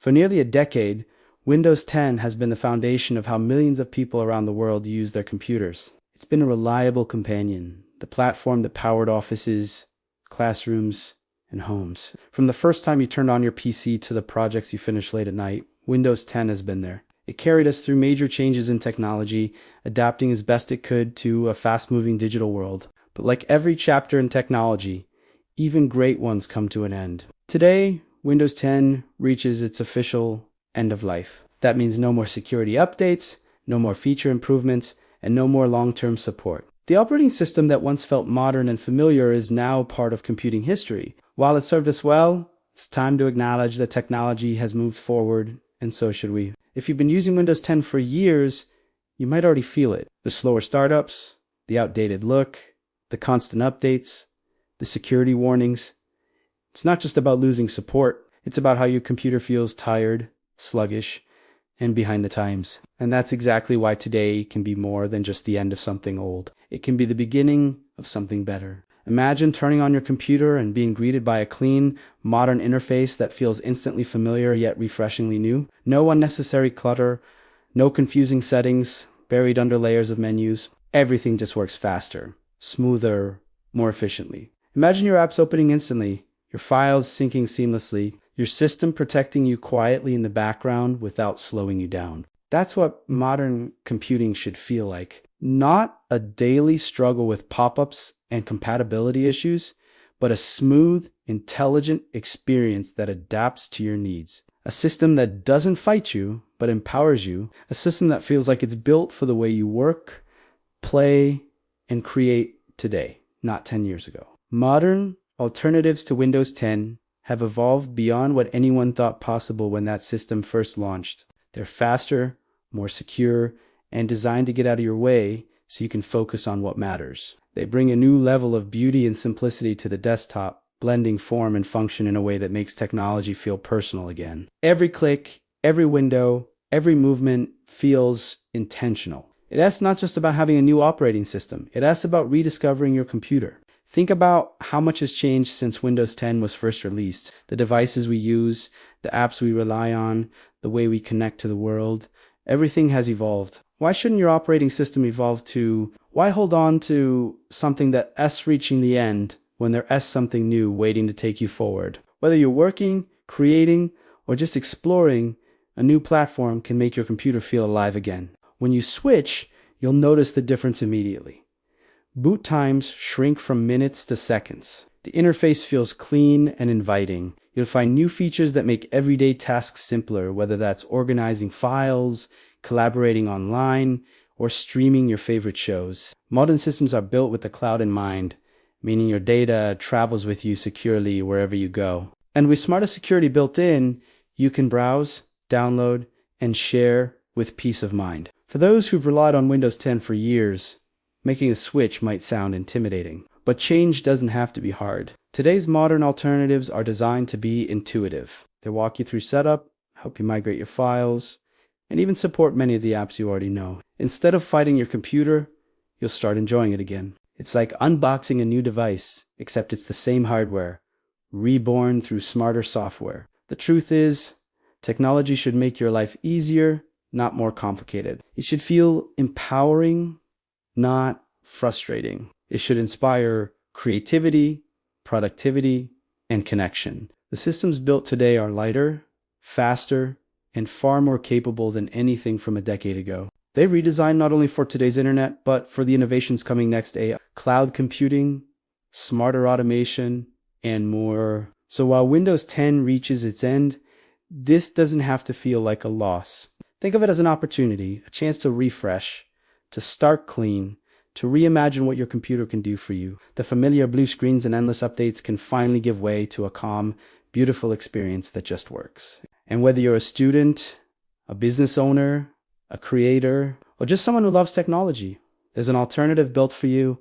For nearly a decade, Windows 10 has been the foundation of how millions of people around the world use their computers. It's been a reliable companion, the platform that powered offices, classrooms, and homes. From the first time you turned on your PC to the projects you finished late at night, Windows 10 has been there. It carried us through major changes in technology, adapting as best it could to a fast-moving digital world. But like every chapter in technology, even great ones come to an end. Today, Windows 10 reaches its official end of life. That means no more security updates, no more feature improvements, and no more long-term support. The operating system that once felt modern and familiar is now part of computing history. While it served us well, it's time to acknowledge that technology has moved forward, and so should we. If you've been using Windows 10 for years, you might already feel it. The slower startups, the outdated look, the constant updates, the security warnings. It's not just about losing support. It's about how your computer feels tired, sluggish, and behind the times. And that's exactly why today can be more than just the end of something old. It can be the beginning of something better. Imagine turning on your computer and being greeted by a clean, modern interface that feels instantly familiar yet refreshingly new. No unnecessary clutter, no confusing settings buried under layers of menus. Everything just works faster, smoother, more efficiently. Imagine your apps opening instantly, your files syncing seamlessly, your system protecting you quietly in the background without slowing you down. That's what modern computing should feel like. Not a daily struggle with pop-ups and compatibility issues, but a smooth, intelligent experience that adapts to your needs. A system that doesn't fight you, but empowers you. A system that feels like it's built for the way you work, play, and create today, not 10 years ago. Modern alternatives to Windows 10 have evolved beyond what anyone thought possible when that system first launched. They're faster, more secure, and designed to get out of your way so you can focus on what matters. They bring a new level of beauty and simplicity to the desktop, blending form and function in a way that makes technology feel personal again. Every click, every window, every movement feels intentional. It asks not just about having a new operating system, it asks about rediscovering your computer. Think about how much has changed since Windows 10 was first released. The devices we use, the apps we rely on, the way we connect to the world, everything has evolved. Why shouldn't your operating system evolve too? Why hold on to something that's reaching the end when there's something new waiting to take you forward? Whether you're working, creating, or just exploring, a new platform can make your computer feel alive again. When you switch, you'll notice the difference immediately. Boot times shrink from minutes to seconds. The interface feels clean and inviting. You'll find new features that make everyday tasks simpler, whether that's organizing files, collaborating online, or streaming your favorite shows. Modern systems are built with the cloud in mind, meaning your data travels with you securely wherever you go. And with smarter security built in, you can browse, download, and share with peace of mind. For those who've relied on Windows 10 for years, making a switch might sound intimidating, but change doesn't have to be hard. Today's modern alternatives are designed to be intuitive. They walk you through setup, help you migrate your files, and even support many of the apps you already know. Instead of fighting your computer, you'll start enjoying it again. It's like unboxing a new device, except it's the same hardware, reborn through smarter software. The truth is, technology should make your life easier, not more complicated. It should feel empowering, not frustrating. It should inspire creativity, productivity, and connection. The systems built today are lighter, faster, and far more capable than anything from a decade ago. They redesigned not only for today's internet, but for the innovations coming next: AI, cloud computing, smarter automation, and more. So while Windows 10 reaches its end, this doesn't have to feel like a loss. Think of it as an opportunity, a chance to refresh, to start clean, to reimagine what your computer can do for you. The familiar blue screens and endless updates can finally give way to a calm, beautiful experience that just works. And whether you're a student, a business owner, a creator, or just someone who loves technology, there's an alternative built for you.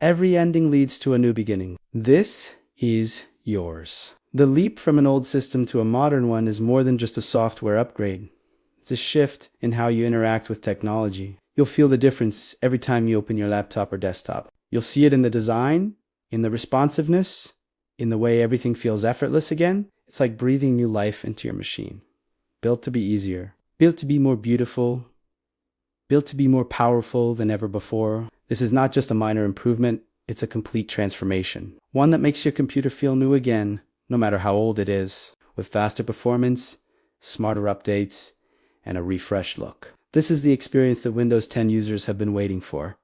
Every ending leads to a new beginning. This is yours. The leap from an old system to a modern one is more than just a software upgrade. It's a shift in how you interact with technology. You'll feel the difference every time you open your laptop or desktop. You'll see it in the design, in the responsiveness, in the way everything feels effortless again. It's like breathing new life into your machine. built to be easier, built to be more beautiful, built to be more powerful than ever before. This is not just a minor improvement, it's a complete transformation. One that makes your computer feel new again, no matter how old it is, with faster performance, smarter updates, and a refreshed look. This is the experience that Windows 10 users have been waiting for.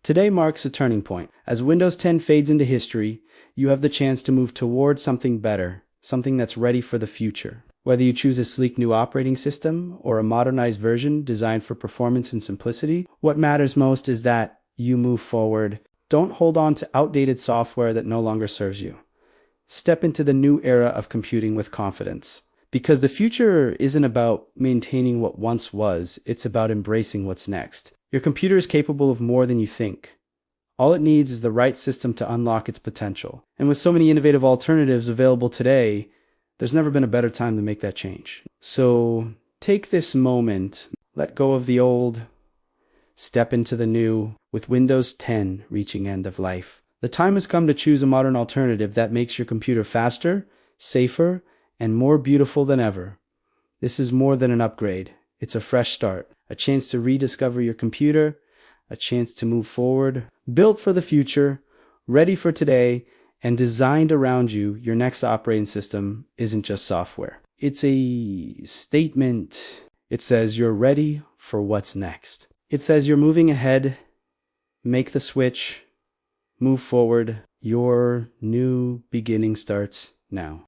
Today marks a turning point. As Windows 10 fades into history, you have the chance to move toward something better, something that's ready for the future. Whether you choose a sleek new operating system or a modernized version designed for performance and simplicity, what matters most is that you move forward. Don't hold on to outdated software that no longer serves you. Step into the new era of computing with confidence. Because the future isn't about maintaining what once was, it's about embracing what's next. Your computer is capable of more than you think. All it needs is the right system to unlock its potential. And with so many innovative alternatives available today, there's never been a better time to make that change. So take this moment, let go of the old, step into the new, with Windows 10 reaching end of life. The time has come to choose a modern alternative that makes your computer faster, safer, and more beautiful than ever. This is more than an upgrade. It's a fresh start, a chance to rediscover your computer, a chance to move forward. Built for the future, ready for today, and designed around you, your next operating system isn't just software. It's a statement. It says you're ready for what's next. It says you're moving ahead, make the switch, move forward. Your new beginning starts now.